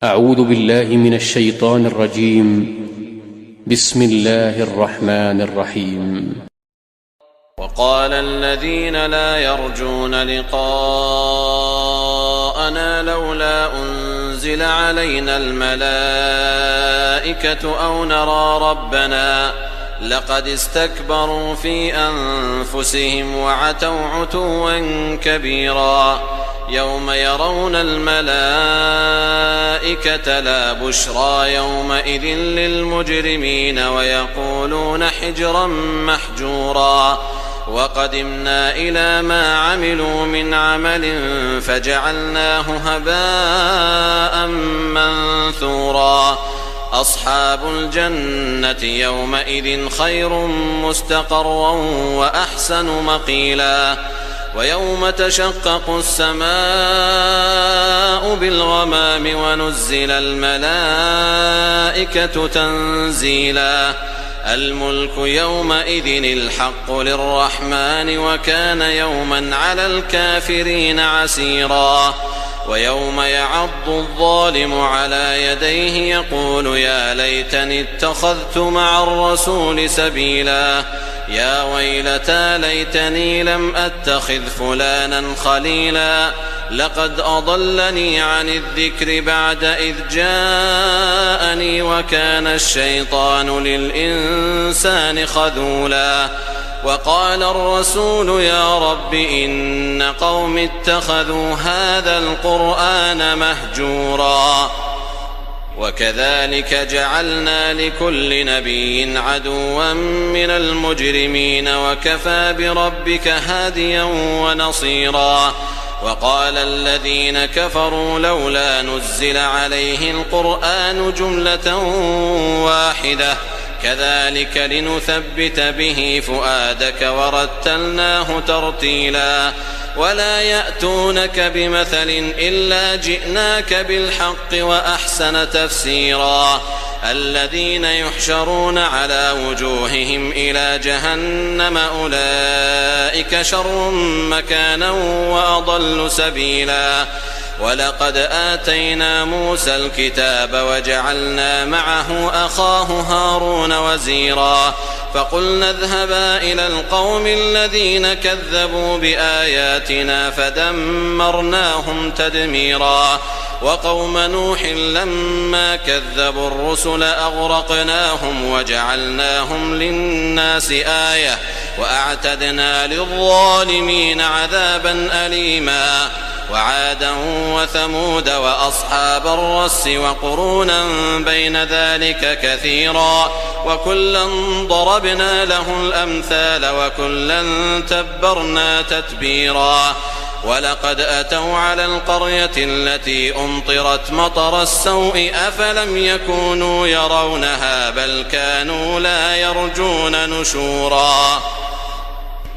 أعوذ بالله من الشيطان الرجيم. بسم الله الرحمن الرحيم. وقال الذين لا يرجون لقاءنا لولا أنزل علينا الملائكة أو نرى ربنا لقد استكبروا في أنفسهم وعتوا عتوا كبيرا يوم يرون الملائكة لا بشرى يومئذ للمجرمين ويقولون حجرا محجورا وقدمنا إلى ما عملوا من عمل فجعلناه هباء منثورا أصحاب الجنة يومئذ خير مستقرا وأحسن مقيلا ويوم تشقق السماء بالغمام ونزل الملائكة تنزيلا الملك يومئذ الحق للرحمن وكان يوما على الكافرين عسيرا ويوم يعض الظالم على يديه يقول يا ليتني اتخذت مع الرسول سبيلا يا ويلتى ليتني لم أتخذ فلانا خليلا لقد أضلني عن الذكر بعد إذ جاءني وكان الشيطان للإنسان خذولا وقال الرسول يا رب إن قوم اتخذوا هذا القرآن مهجورا وكذلك جعلنا لكل نبي عدوا من المجرمين وكفى بربك هاديا ونصيرا وقال الذين كفروا لولا نزل عليه القرآن جملة واحدة كذلك لنثبت به فؤادك ورتلناه ترتيلا ولا يأتونك بمثل إلا جئناك بالحق وأحسن تفسيرا الذين يحشرون على وجوههم إلى جهنم أولئك شر مكانا وأضل سبيلا ولقد آتينا موسى الكتاب وجعلنا معه أخاه هارون وزيرا فقلنا اذهبا إلى القوم الذين كذبوا بآياتنا فدمرناهم تدميرا وقوم نوح لما كذبوا الرسل أغرقناهم وجعلناهم للناس آية وأعتدنا للظالمين عذابا أليما وعادا وثمود وأصحاب الرس وقرونا بين ذلك كثيرا وكلا ضربنا له الأمثال وكلا تبرنا تتبيرا ولقد أتوا على القرية التي أمطرت مطر السوء أفلم يكونوا يرونها بل كانوا لا يرجون نشورا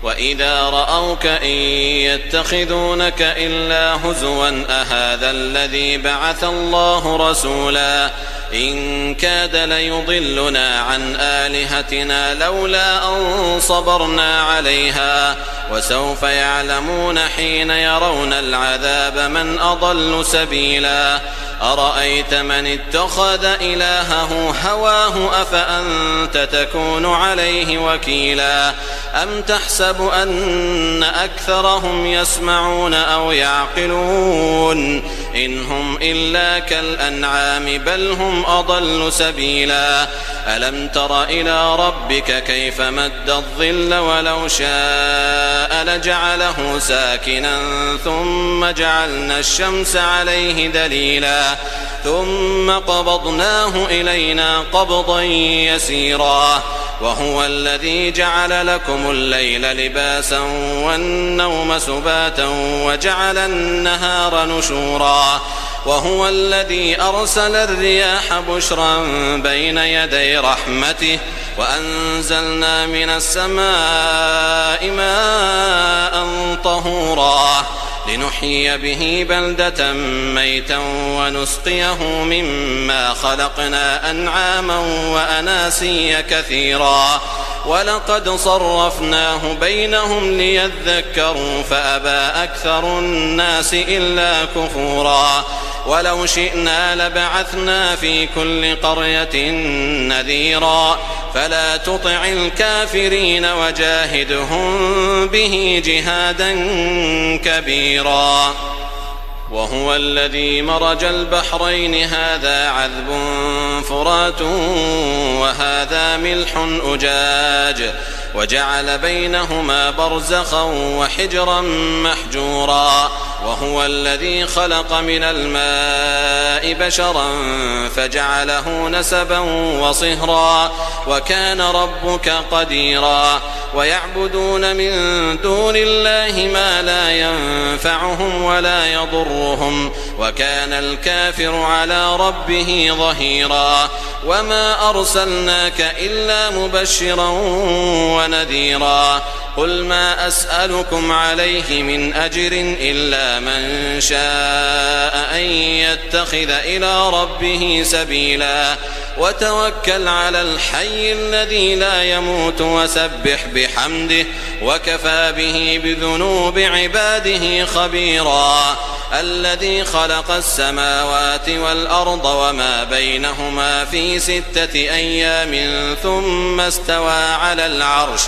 وإذا رأوك إن يتخذونك إلا هزوا أهذا الذي بعث الله رسولا إن كاد ليضلنا عن آلهتنا لولا أن صبرنا عليها وسوف يعلمون حين يرون العذاب من أضل سبيلا أرأيت من اتخذ إلهه هواه أفأنت تكون عليه وكيلا أم تحسب أن أكثرهم يسمعون أو يعقلون إن هم إلا كالأنعام بل هم أضل سبيلا ألم تر إلى ربك كيف مد الظل ولو شاء لجعله ساكنا ثم جعلنا الشمس عليه دليلا ثم قبضناه إلينا قبضا يسيرا وهو الذي جعل لكم الليل لباسا والنوم سباتا وجعل النهار نشورا وهو الذي أرسل الرياح بشرا بين يدي رحمته وأنزلنا من السماء ماء طهورا لنحيي به بلدة ميتا ونسقيه مما خلقنا أنعاما وأناسيا كثيرا ولقد صرفناه بينهم ليذكروا فأبى أكثر الناس إلا كفورا ولو شئنا لبعثنا في كل قرية نذيرا فلا تطع الكافرين وجاهدهم به جهادا كبيرا. وهو الذي مرج البحرين هذا عذب فرات وهذا ملح أجاج وجعل بينهما برزخا وحجرا محجورا. وهو الذي خلق من الماء بشرا فجعله نسبا وصهرا وكان ربك قديرا. ويعبدون من دون الله ما لا ينفعهم ولا يضرهم وكان الكافر على ربه ظهيرا. وما أرسلناك إلا مبشرا ونذيرا. قل ما أسألكم عليه من أجر إلا من شاء أن يتخذ إلى ربه سبيلا. وتوكل على الحي الذي لا يموت وسبح بحمده وكفى به بذنوب عباده خبيرا. الذي خلق السماوات والأرض وما بينهما في 6 أيام ثم استوى على العرش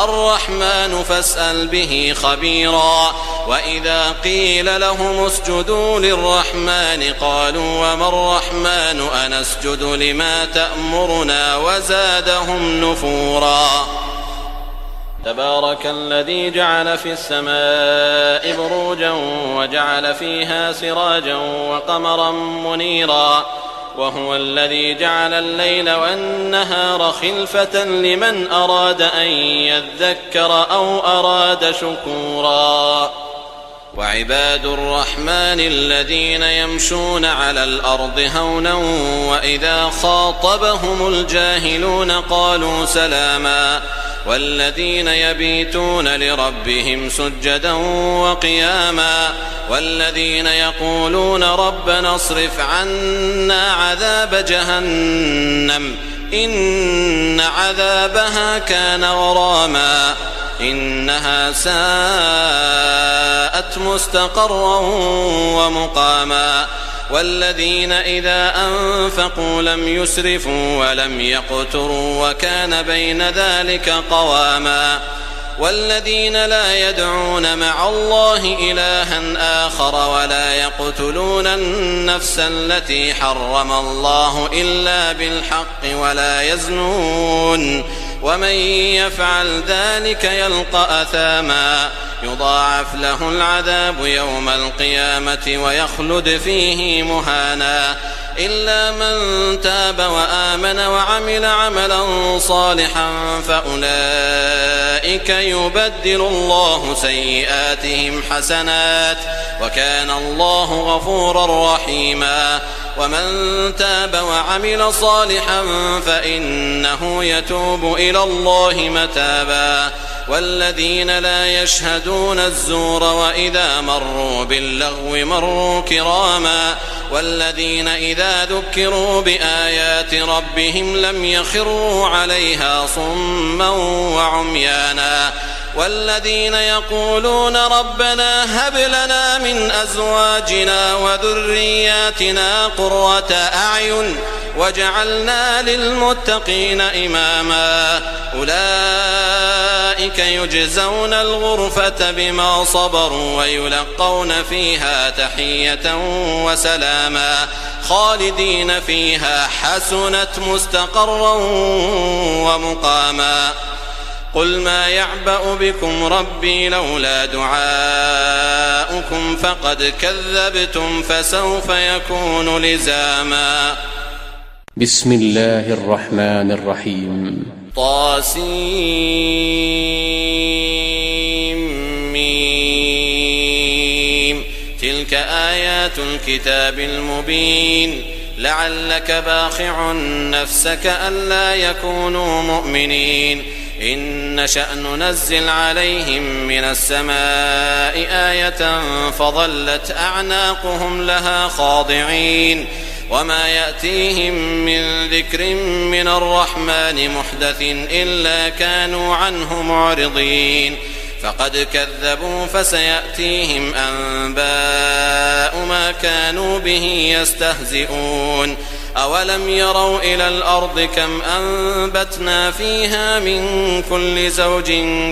الرحمن فاسأل به خبيرا. وإذا قيل لهم اسجدوا للرحمن قالوا وما الرحمن أنسجد لما تأمرنا وزادهم نفورا. تبارك الذي جعل في السماء بروجا وجعل فيها سراجا وقمرا منيرا. وهو الذي جعل الليل والنهار خلفة لمن أراد أن يذكر أو أراد شكورا. وعباد الرحمن الذين يمشون على الأرض هونا وإذا خاطبهم الجاهلون قالوا سلاما. والذين يبيتون لربهم سجدا وقياما. والذين يقولون ربنا اصرف عنا عذاب جهنم إن عذابها كان غراما إنها ساءت مستقرا ومقاما. والذين إذا أنفقوا لم يسرفوا ولم يقتروا وكان بين ذلك قواما. والذين لا يدعون مع الله إلها آخر ولا يقتلون النفس التي حرم الله إلا بالحق ولا يزنون ومن يفعل ذلك يلقى أثاما يضاعف له العذاب يوم القيامة ويخلد فيه مهانا إلا من تاب وآمن وعمل عملا صالحا فأولئك يبدل الله سيئاتهم حسنات وكان الله غفورا رحيما. ومن تاب وعمل صالحا فإنه يتوب إلى الله متابا. والذين لا يشهدون الزور وإذا مروا باللغو مروا كراما. والذين إذا ذكروا بآيات ربهم لم يخروا عليها صما وعميانا. والذين يقولون ربنا هب لنا من أزواجنا وذرياتنا قرة أعين وجعلنا للمتقين إماما أولئك يجزون الغرفة بما صبروا ويلقون فيها تحية وسلاما خالدين فيها حسنت مستقرا ومقاما. قل ما يعبأ بكم ربي لولا دعاؤكم فقد كذبتم فسوف يكون لزاما. بسم الله الرحمن الرحيم. طاسيم تلك آيات الكتاب المبين لعلك باخع نفسك ألا يكونوا مؤمنين إن نشأ ننزل عليهم من السماء آية فظلت أعناقهم لها خاضعين وما يأتيهم من ذكر من الرحمن محدث إلا كانوا عنه معرضين فقد كذبوا فسيأتيهم أنباء ما كانوا به يستهزئون أولم يروا إلى الأرض كم أنبتنا فيها من كل زوج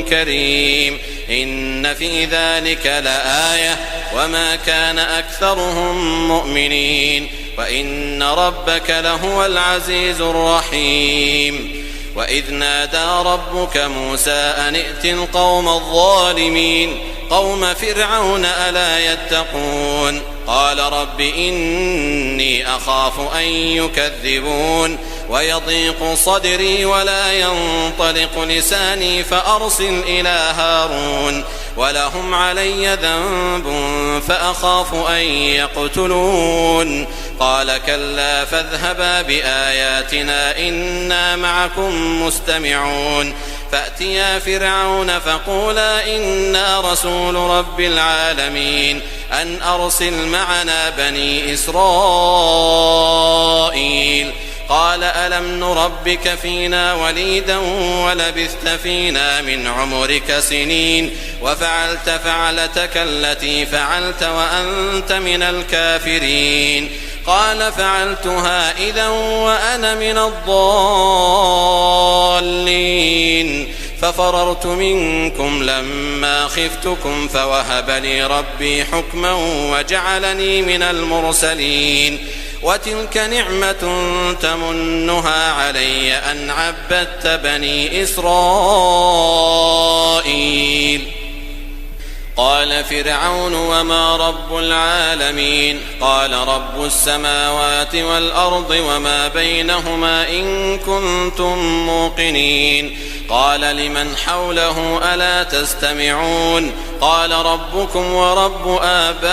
كريم إن في ذلك لآية وما كان أكثرهم مؤمنين وإن ربك لهو العزيز الرحيم وإذ نادى ربك موسى أن ائت القوم الظالمين قوم فرعون ألا يتقون قال رب إني أخاف أن يكذبون ويضيق صدري ولا ينطلق لساني فأرسل إلى هارون ولهم علي ذنب فأخاف أن يقتلون قال كلا فاذهبا بآياتنا إنا معكم مستمعون فأتيا فرعون فقولا إنا رسول رب العالمين أن أرسل معنا بني إسرائيل قال ألم نربك فينا وليدا ولبثت فينا من عمرك سنين وفعلت فعلتك التي فعلت وأنت من الكافرين قال فعلتها إذا وأنا من الضالين ففررت منكم لما خفتكم فوهب لي ربي حكما وجعلني من المرسلين وتلك نعمة تمنها علي أن عبدت بني إسرائيل قال فرعون وما رب العالمين قال رب السماوات والأرض وما بينهما إن كنتم موقنين قال لمن حوله ألا تستمعون قال ربكم ورب آبائكم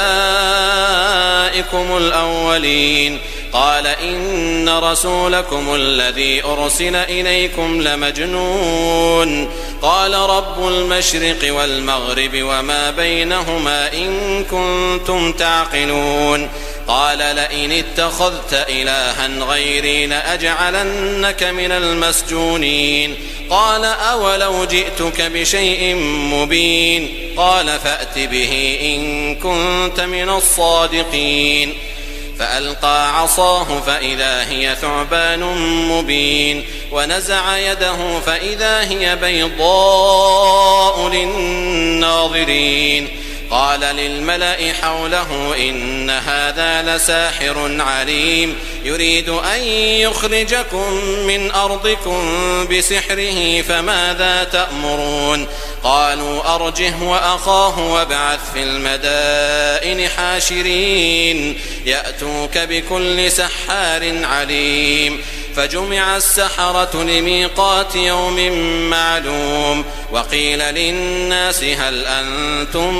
الأولين قال إن رسولكم الذي أرسل إليكم لمجنون قال رب المشرق والمغرب وما بينهما إن كنتم تعقلون قال لئن اتخذت إلها غيري لأجعلنك من المسجونين قال أولو جئتك بشيء مبين قال فأت به إن كنت من الصادقين فألقى عصاه فإذا هي ثعبان مبين ونزع يده فإذا هي بيضاء للناظرين قال للملأ حوله إن هذا لساحر عليم يريد أن يخرجكم من أرضكم بسحره فماذا تأمرون قالوا أرجه وأخاه وابعث في المدائن حاشرين يأتوك بكل سحار عليم فجمع السحرة لميقات يوم معلوم وقيل للناس هل أنتم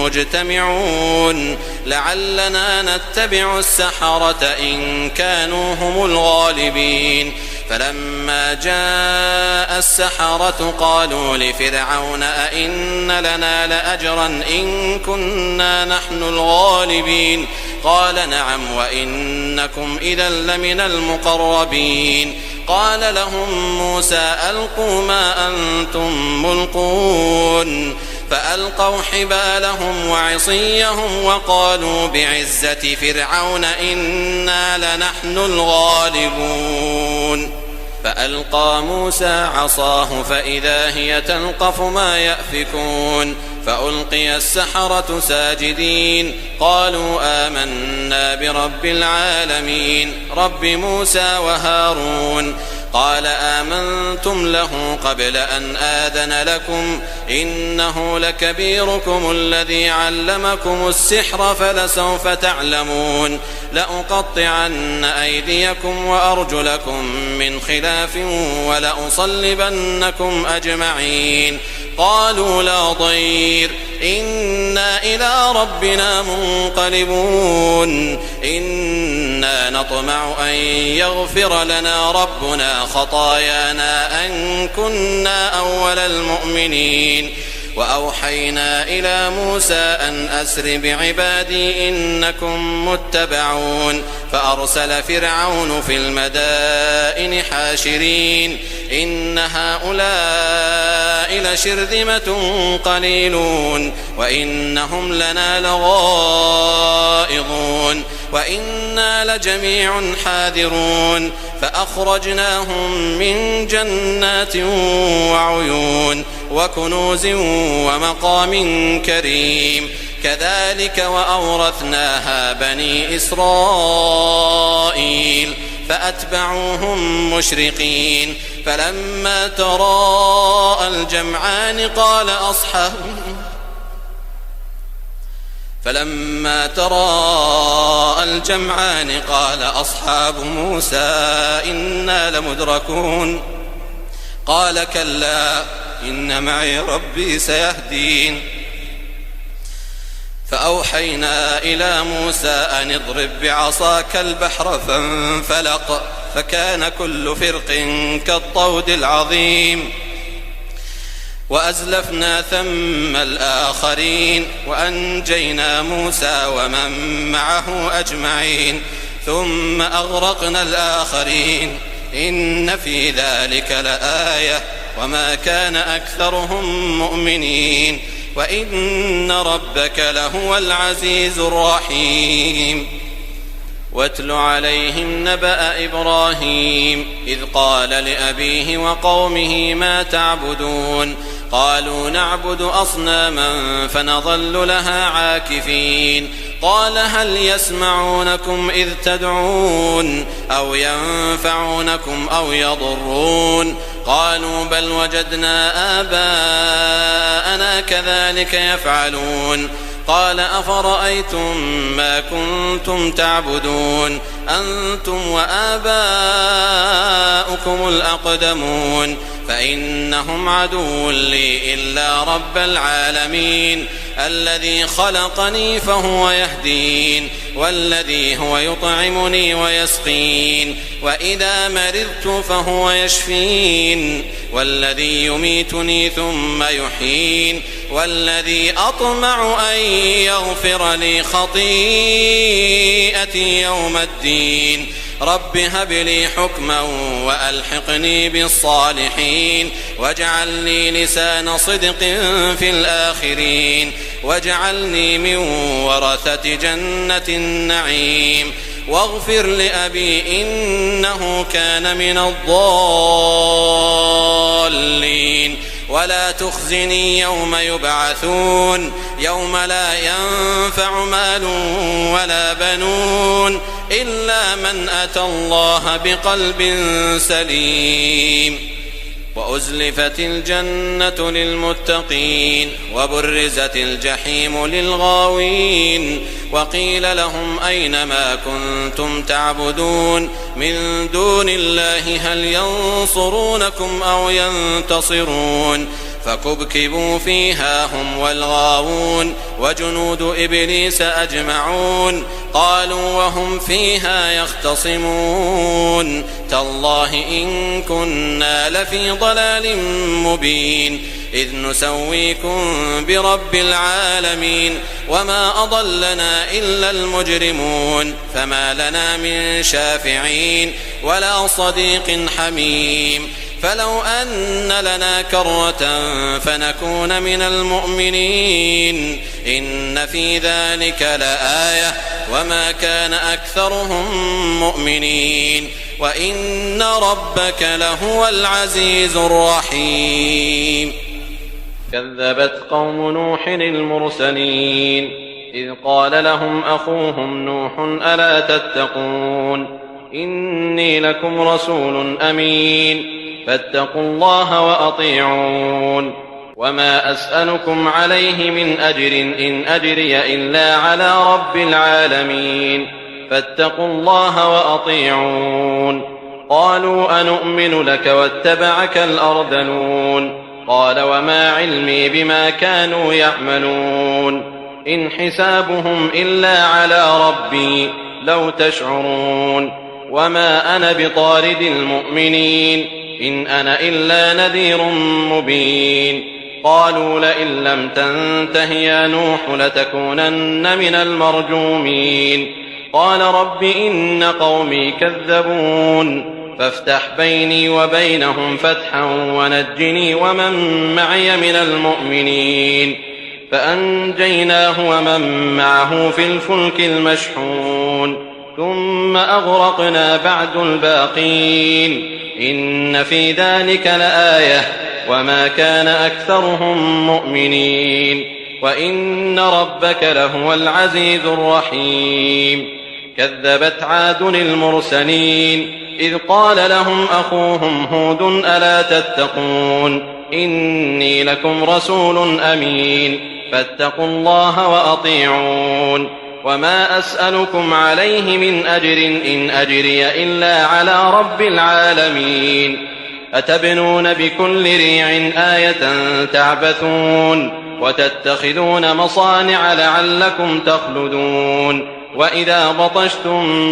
مجتمعون لعلنا نتبع السحرة إن كانوا هم الغالبين فلما جاء السحرة قالوا لفرعون أئن لنا لأجرا إن كنا نحن الغالبين قال نعم وإنكم إذا لمن المقربين قال لهم موسى ألقوا ما أنتم ملقون فألقوا حبالهم وعصيهم وقالوا بعزة فرعون إنا لنحن الغالبون فألقى موسى عصاه فإذا هي تلقف ما يأفكون فألقي السحرة ساجدين قالوا آمنا برب العالمين رب موسى وهارون قال آمنتم له قبل أن آذن لكم إنه لكبيركم الذي علمكم السحر فلسوف تعلمون لأقطعن أيديكم وأرجلكم من خلاف ولأصلبنكم أجمعين قالوا لا ضير إنا إلى ربنا منقلبون إنا نطمع أن يغفر لنا ربنا خطايانا أن كنا أول المؤمنين وأوحينا إلى موسى أن أسر بعبادي إنكم متبعون فأرسل فرعون في المدائن حاشرين إن هؤلاء لشرذمة قليلون وإنهم لنا لغائظون وإنا لجميع حاذرون فأخرجناهم من جنات وعيون وكنوز ومقام كريم كذلك وأورثناها بني إسرائيل فأتبعوهم مشرقين فلما تراءى الجمعان قال أصحاب موسى إنا لمدركون قال كلا إن معي ربي سيهدين فأوحينا إلى موسى أن اضرب بعصاك البحر فانفلق فكان كل فرق كالطود العظيم وأزلفنا ثم الآخرين وأنجينا موسى ومن معه أجمعين ثم أغرقنا الآخرين إن في ذلك لآية وما كان أكثرهم مؤمنين وإن ربك لهو العزيز الرحيم واتل عليهم نبأ إبراهيم إذ قال لأبيه وقومه ما تعبدون قالوا نعبد أصناما فنظل لها عاكفين قال هل يسمعونكم إذ تدعون أو ينفعونكم أو يضرون قالوا بل وجدنا آباءنا كذلك يفعلون قال أفرأيتم ما كنتم تعبدون أنتم وآباؤكم الأقدمون فإنهم عدو لي إلا رب العالمين الذي خلقني فهو يهدين والذي هو يطعمني ويسقين وإذا مرضت فهو يشفين والذي يميتني ثم يحيين والذي أطمع أن يغفر لي خطيئتي يوم الدين رب هب لي حكما وألحقني بالصالحين واجعل لي لسان صدق في الآخرين واجعلني من ورثة جنة النعيم واغفر لأبي إنه كان من الضالين ولا تخزني يوم يبعثون يوم لا ينفع مال ولا بنون إلا من أتى الله بقلب سليم وأزلفت الجنة للمتقين وبرزت الجحيم للغاوين وقيل لهم أين ما كنتم تعبدون من دون الله هل ينصرونكم أو ينتصرون فكبكبوا فيها هم والغاوون وجنود إبليس أجمعون قالوا وهم فيها يختصمون تالله إن كنا لفي ضلال مبين إذ نسويكم برب العالمين وما أضلنا إلا المجرمون فما لنا من شافعين ولا صديق حميم فلو أن لنا كرة فنكون من المؤمنين إن في ذلك لآية وما كان أكثرهم مؤمنين وإن ربك لهو العزيز الرحيم كذبت قوم نوح المرسلين إذ قال لهم أخوهم نوح ألا تتقون إني لكم رسول أمين فاتقوا الله وأطيعون وما أسألكم عليه من أجر إن أجري إلا على رب العالمين فاتقوا الله وأطيعون قالوا أنؤمن لك واتبعك الأرذلون قال وما علمي بما كانوا يعملون إن حسابهم إلا على ربي لو تشعرون وما أنا بطارد المؤمنين إن أنا إلا نذير مبين قالوا لئن لم تنته يا نوح لتكونن من المرجومين قال رب إن قومي كذبون فافتح بيني وبينهم فتحا ونجني ومن معي من المؤمنين فأنجيناه ومن معه في الفلك المشحون ثم أغرقنا بعد الباقين إن في ذلك لآية وما كان أكثرهم مؤمنين وإن ربك لهو العزيز الرحيم كذبت عاد المرسلين إذ قال لهم أخوهم هود ألا تتقون إني لكم رسول أمين فاتقوا الله وأطيعون وما أسألكم عليه من أجر إن أجري إلا على رب العالمين أتبنون بكل ريع آية تعبثون وتتخذون مصانع لعلكم تخلدون وإذا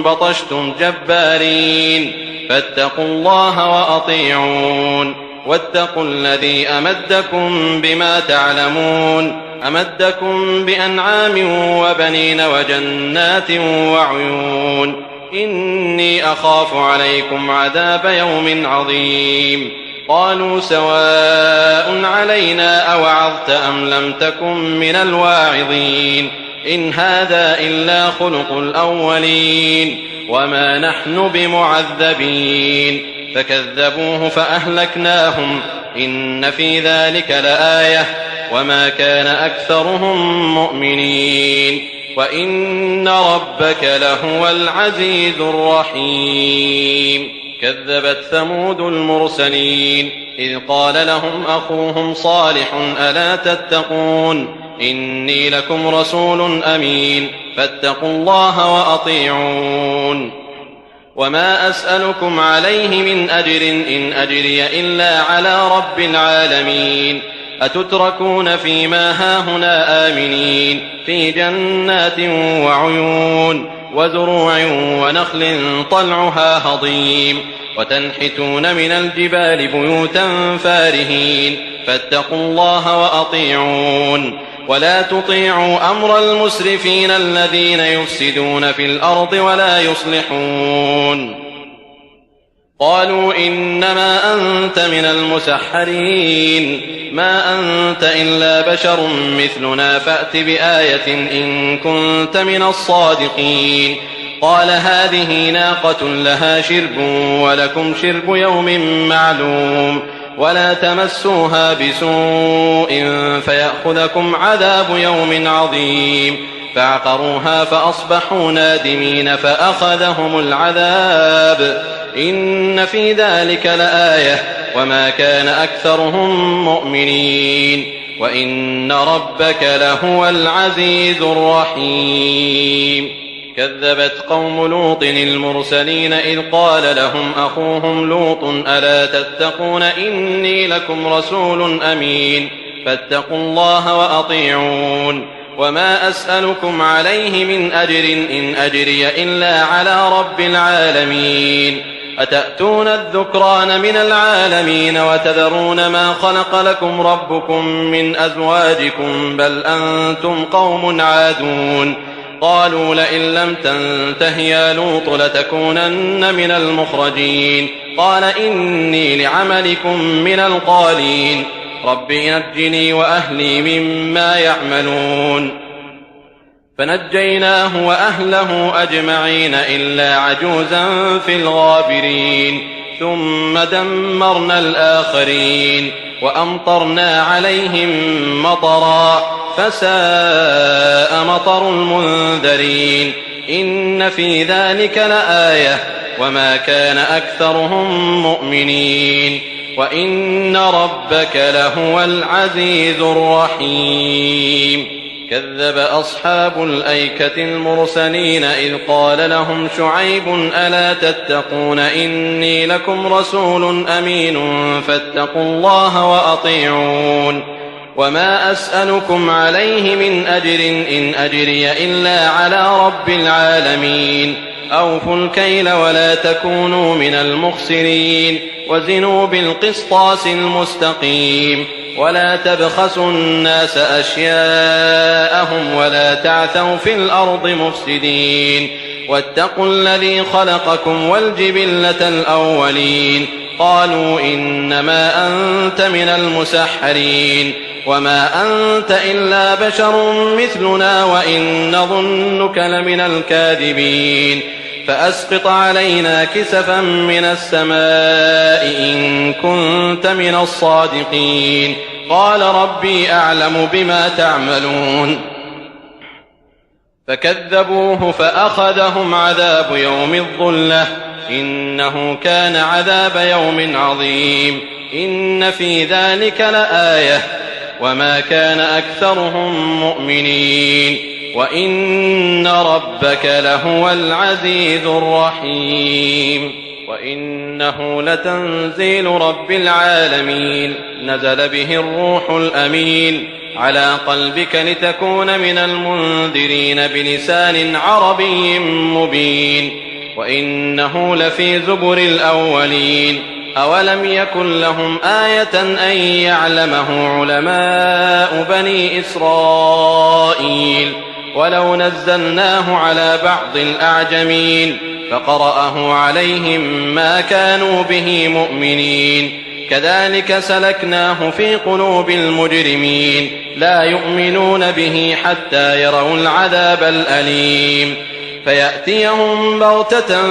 بطشتم جبارين فاتقوا الله وأطيعون واتقوا الذي أمدكم بما تعلمون أمدكم بأنعام وبنين وجنات وعيون إني أخاف عليكم عذاب يوم عظيم قالوا سواء علينا أوعظت أم لم تكن من الواعظين إن هذا إلا خلق الأولين وما نحن بمعذبين فكذبوه فأهلكناهم إن في ذلك لآية وما كان أكثرهم مؤمنين وإن ربك لهو العزيز الرحيم كذبت ثمود المرسلين إذ قال لهم أخوهم صالح ألا تتقون إني لكم رسول أمين فاتقوا الله وأطيعون وما أسألكم عليه من أجر إن أجري إلا على رب العالمين أتتركون فيما هاهنا آمنين في جنات وعيون وزروع ونخل طلعها هضيم وتنحتون من الجبال بيوتا فارهين فاتقوا الله وأطيعون ولا تطيعوا أمر المسرفين الذين يفسدون في الأرض ولا يصلحون قالوا إنما أنت من المسحرين ما أنت إلا بشر مثلنا فأت بآية إن كنت من الصادقين قال هذه ناقة لها شرب ولكم شرب يوم معلوم ولا تمسوها بسوء فيأخذكم عذاب يوم عظيم فعقروها فأصبحوا نادمين فأخذهم العذاب إن في ذلك لآية وما كان أكثرهم مؤمنين وإن ربك لهو العزيز الرحيم كذبت قوم لوط المرسلين إذ قال لهم أخوهم لوط ألا تتقون إني لكم رسول أمين فاتقوا الله وأطيعون وما أسألكم عليه من أجر إن أجري إلا على رب العالمين أتأتون الذكران من العالمين وتذرون ما خلق لكم ربكم من أزواجكم بل أنتم قوم عادون قالوا لئن لم تنته يا لوط لتكونن من المخرجين قال إني لعملكم من القالين رب نجني وأهلي مما يعملون فنجيناه وأهله أجمعين إلا عجوزا في الغابرين ثم دمرنا الآخرين وأمطرنا عليهم مطرا فساء مطر المنذرين إن في ذلك لآية وما كان أكثرهم مؤمنين وإن ربك لهو العزيز الرحيم كذب أصحاب الأيكة المرسلين إذ قال لهم شعيب ألا تتقون إني لكم رسول أمين فاتقوا الله وأطيعون وما أسألكم عليه من أجر إن أجري إلا على رب العالمين أوفوا الكيل ولا تكونوا من المخسرين وزنوا بالقسطاس المستقيم ولا تبخسوا الناس أشياءهم ولا تعثوا في الأرض مفسدين واتقوا الذي خلقكم والجبلة الأولين قالوا إنما أنت من المسحرين وما أنت إلا بشر مثلنا وإن نظنك لمن الكاذبين فأسقط علينا كسفا من السماء إن كنت من الصادقين قال ربي أعلم بما تعملون فكذبوه فأخذهم عذاب يوم الظلة إنه كان عذاب يوم عظيم إن في ذلك لآية وما كان أكثرهم مؤمنين وإن ربك لهو العزيز الرحيم وإنه لتنزيل رب العالمين نزل به الروح الأمين على قلبك لتكون من المنذرين بلسان عربي مبين وإنه لفي زبر الأولين أولم يكن لهم آية أن يعلمه علماء بني إسرائيل ولو نزلناه على بعض الأعجمين فقرأه عليهم ما كانوا به مؤمنين كذلك سلكناه في قلوب المجرمين لا يؤمنون به حتى يروا العذاب الأليم فيأتيهم بغتة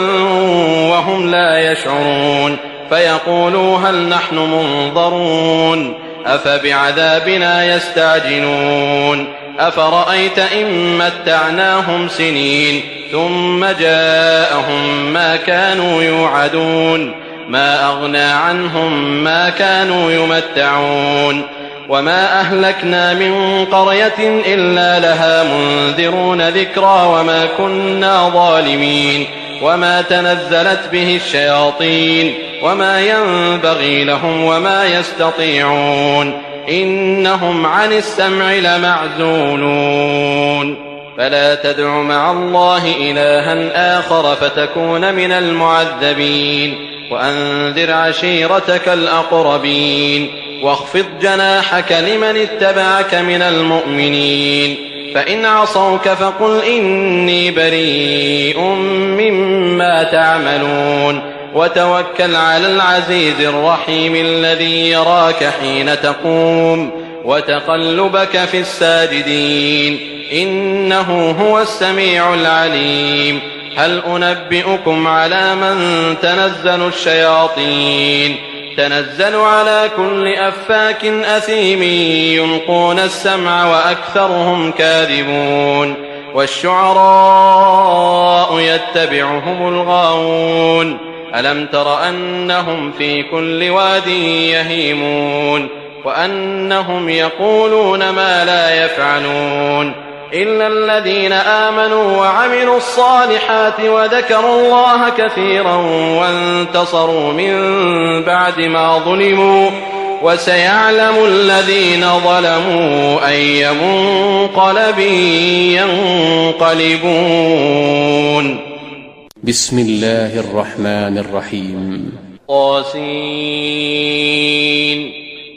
وهم لا يشعرون فيقولوا هل نحن منظرون أفبعذابنا يستعجلون أفرأيت إن متعناهم سنين ثم جاءهم ما كانوا يوعدون ما أغنى عنهم ما كانوا يمتعون وما أهلكنا من قرية إلا لها منذرون ذكرى وما كنا ظالمين وما تنزلت به الشياطين وما ينبغي لهم وما يستطيعون إنهم عن السمع لمعزولون فلا تدع مع الله إلها آخر فتكون من المعذبين وأنذر عشيرتك الأقربين واخفض جناحك لمن اتبعك من المؤمنين فإن عصوك فقل إني بريء مما تعملون وتوكل على العزيز الرحيم الذي يراك حين تقوم وتقلبك في الساجدين إنه هو السميع العليم هل أنبئكم على من تنزل الشياطين تنزل على كل أفاك أثيم يلقون السمع وأكثرهم كاذبون والشعراء يتبعهم الغاوون ألم تر أنهم في كل واد يهيمون وأنهم يقولون ما لا يفعلون إلا الذين آمنوا وعملوا الصالحات وذكروا الله كثيرا وانتصروا من بعد ما ظلموا وسيعلم الذين ظلموا أي منقلب ينقلبون بسم الله الرحمن الرحيم طاسين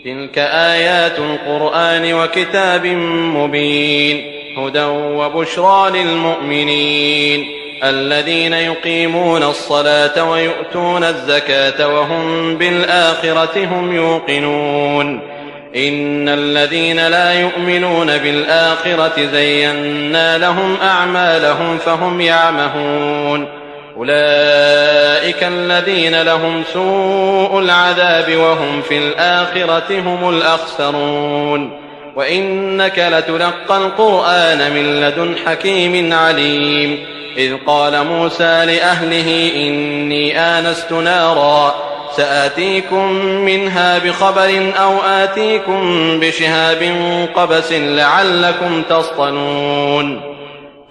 تلك آيات القرآن وكتاب مبين هدى وبشرى للمؤمنين الذين يقيمون الصلاة ويؤتون الزكاة وهم بالآخرة هم يوقنون إن الذين لا يؤمنون بالآخرة زينا لهم أعمالهم فهم يعمهون أولئك الذين لهم سوء العذاب وهم في الآخرة هم الأخسرون وإنك لتلقى القرآن من لدن حكيم عليم إذ قال موسى لأهله إني آنست نارا سآتيكم منها بخبر أو آتيكم بشهاب قبس لعلكم تصطلون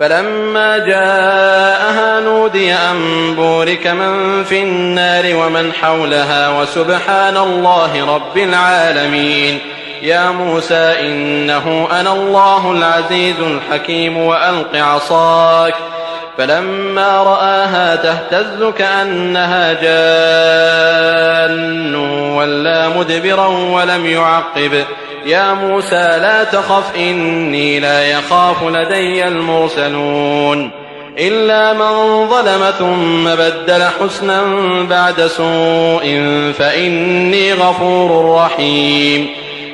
فلما جاءها نودي أن بورك من في النار ومن حولها وسبحان الله رب العالمين يا موسى إنه أنا الله العزيز الحكيم وألق عصاك فلما رآها تهتز كأنها جان ولا مدبرا ولم يعقب يا موسى لا تخف إني لا يخاف لدي المرسلون إلا من ظلم ثم بدل حسنا بعد سوء فإني غفور رحيم.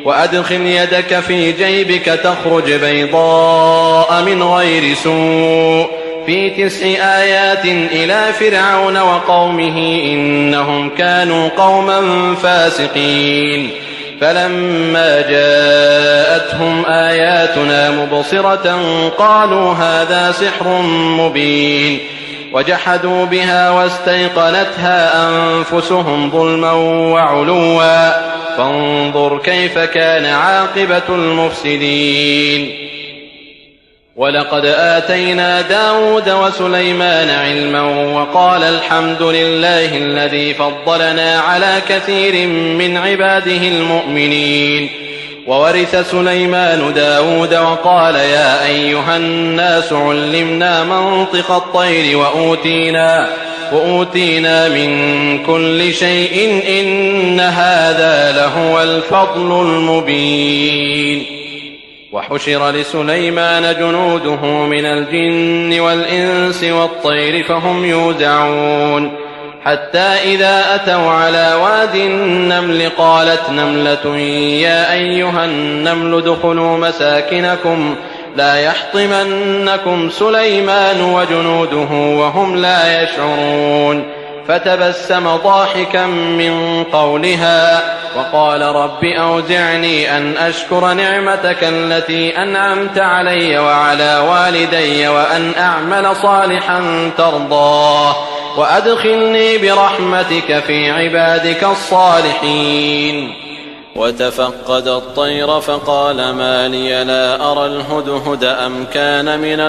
وأدخل يدك في جيبك تخرج بيضاء من غير سوء في 9 آيات إلى فرعون وقومه إنهم كانوا قوما فاسقين. فلما جاءتهم آياتنا مبصرة قالوا هذا سحر مبين وجحدوا بها واستيقنتها أنفسهم ظلما وعلوا فانظر كيف كان عاقبة المفسدين. ولقد آتينا داود وسليمان علما وقال الحمد لله الذي فضلنا على كثير من عباده المؤمنين. وورث سليمان داود وقال يا أيها الناس علمنا منطق الطير وأوتينا من كل شيء إن هذا لهو الفضل المبين. وحشر لسليمان جنوده من الجن والإنس والطير فهم يوزعون حتى إذا أتوا على واد النمل قالت نملة يا أيها النمل ادخلوا مساكنكم لا يحطمنكم سليمان وجنوده وهم لا يشعرون. فتبسم ضاحكا من قولها وقال رب أوزعني أن أشكر نعمتك التي أنعمت علي وعلى والدي وأن أعمل صالحا ترضاه وأدخلني برحمتك في عبادك الصالحين. وتفقد الطير فقال ما لي لا أرى الهدهد أم كان من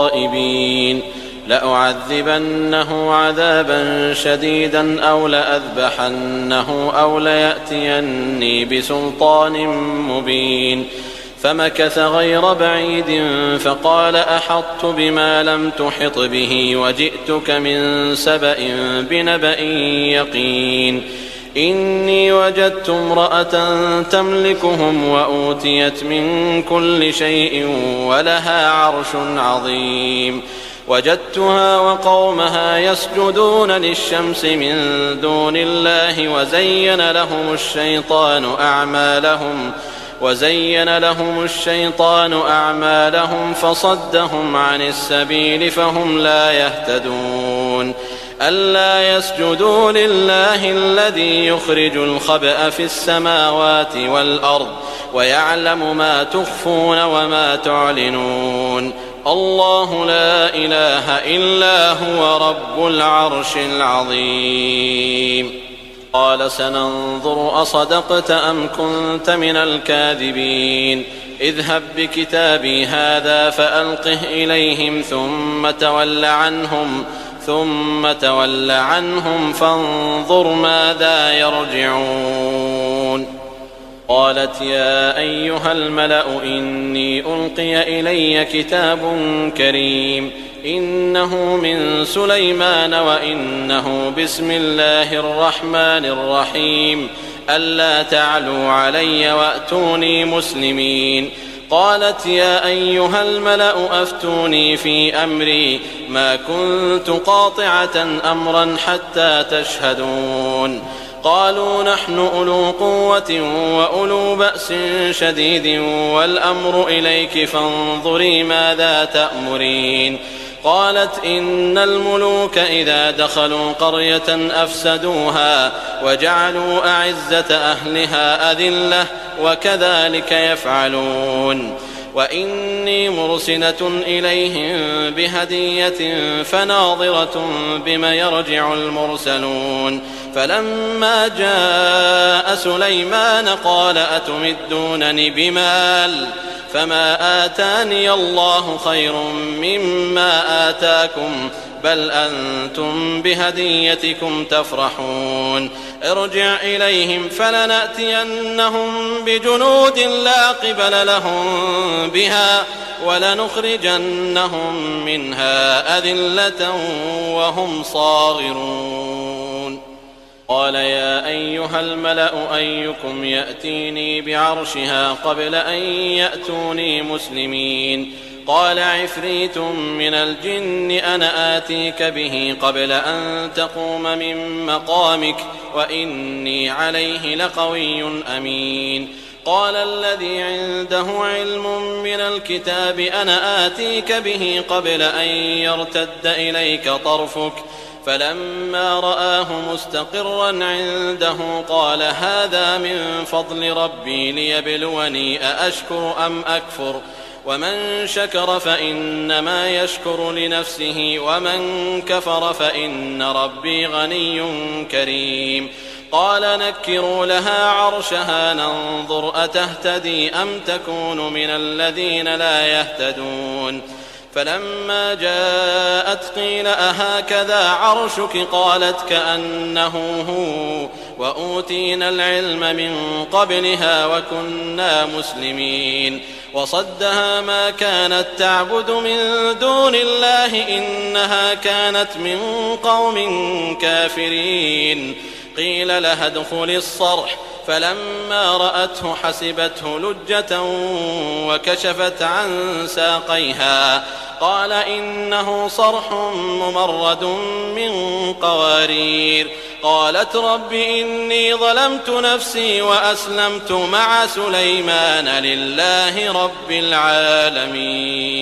الغائبين لأعذبنه عذابا شديدا أو لأذبحنه أو ليأتيني بسلطان مبين. فمكث غير بعيد فقال أحطت بما لم تحط به وجئتك من سبأ بنبأ يقين. إني وجدت امرأة تملكهم وأوتيت من كل شيء ولها عرش عظيم. وجدتها وقومها يسجدون للشمس من دون الله وزين لهم الشيطان أعمالهم فصدهم عن السبيل فهم لا يهتدون. ألا يسجدوا لله الذي يخرج الخبأ في السماوات والأرض ويعلم ما تخفون وما تعلنون. الله لا إله إلا هو رب العرش العظيم. قال سننظر أصدقت أم كنت من الكاذبين. اذهب بكتابي هذا فألقه إليهم ثم تول عنهم فانظر ماذا يرجعون. قالت يا أيها الملأ إني ألقي إلي كتاب كريم إنه من سليمان وإنه بسم الله الرحمن الرحيم ألا تعلوا علي وأتوني مسلمين. قالت يا أيها الملأ أفتوني في أمري ما كنت قاطعة أمرا حتى تشهدون. قالوا نحن أولو قوة وأولو بأس شديد والأمر إليك فانظري ماذا تأمرين. قالت إن الملوك إذا دخلوا قرية أفسدوها وجعلوا أعزة أهلها أذلة وكذلك يفعلون. وإني مرسلة إليهم بهدية فناظرة بما يرجع المرسلون. فلما جاء سليمان قال أتمدونني بمال فما آتاني الله خير مما آتاكم بل أنتم بهديتكم تفرحون. ارجع إليهم فلنأتينهم بجنود لا قبل لهم بها ولنخرجنهم منها أذلة وهم صاغرون. قال يا أيها الملأ أيكم يأتيني بعرشها قبل أن يأتوني مسلمين. قال عفريت من الجن أنا آتيك به قبل أن تقوم من مقامك وإني عليه لقوي أمين. قال الذي عنده علم من الكتاب أنا آتيك به قبل أن يرتد إليك طرفك فلما رآه مستقرا عنده قال هذا من فضل ربي ليبلوني أأشكر أم أكفر ومن شكر فإنما يشكر لنفسه ومن كفر فإن ربي غني كريم. قال نكروا لها عرشها ننظر أتهتدي أم تكون من الذين لا يهتدون. فلما جاءت قيل أهكذا عرشك قالت كأنه هو وأوتينا العلم من قبلها وكنا مسلمين. وصدها ما كانت تعبد من دون الله إنها كانت من قوم كافرين. قيل لها ادخل الصرح فلما رأته حسبته لجة وكشفت عن ساقيها قال إنه صرح ممرد من قوارير. قالت رب إني ظلمت نفسي وأسلمت مع سليمان لله رب العالمين.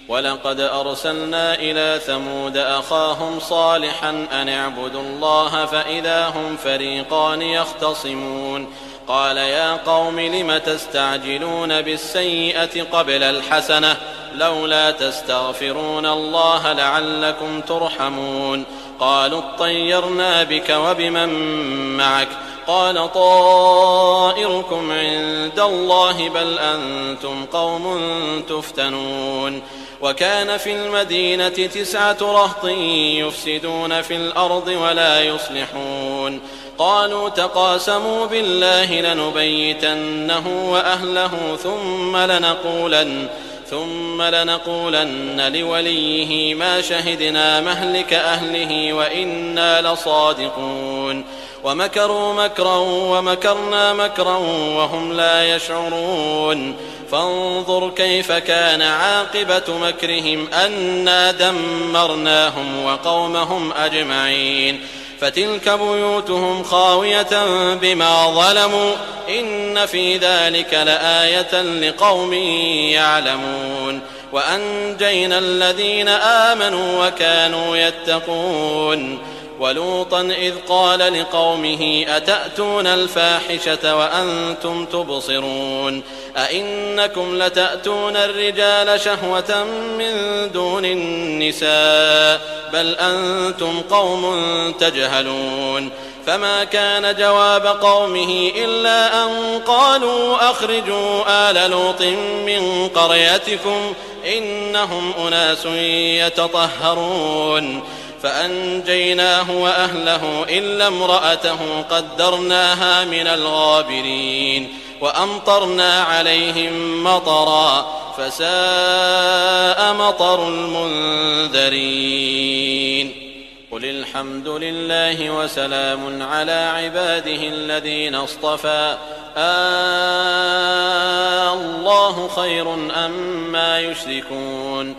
ولقد أرسلنا إلى ثمود أخاهم صالحا أن اعبدوا الله فإذا هم فريقان يختصمون. قال يا قوم لم تستعجلون بالسيئة قبل الحسنة لولا تستغفرون الله لعلكم ترحمون. قالوا اطيرنا بك وبمن معك قال طائركم عند الله بل أنتم قوم تفتنون. وكان في المدينة 9 رهط يفسدون في الأرض ولا يصلحون. قالوا تقاسموا بالله لنبيتنه وأهله ثم لنقولن لوليه ما شهدنا مهلك أهله وإنا لصادقون. ومكروا مكرا ومكرنا مكرا وهم لا يشعرون. فانظر كيف كان عاقبة مكرهم أنا دمرناهم وقومهم أجمعين. فتلك بيوتهم خاوية بما ظلموا إن في ذلك لآية لقوم يعلمون. وأنجينا الذين آمنوا وكانوا يتقون. ولوطا إذ قال لقومه أتأتون الفاحشة وأنتم تبصرون أئنكم لتأتون الرجال شهوة من دون النساء بل أنتم قوم تجهلون. فما كان جواب قومه إلا أن قالوا أخرجوا آل لوط من قريتكم إنهم أناس يتطهرون. فأنجيناه وأهله إلا امرأته قدرناها من الغابرين. وأمطرنا عليهم مطرا فساء مطر المنذرين. قل الحمد لله وسلام على عباده الذين اصطفى الله خير أما يشركون.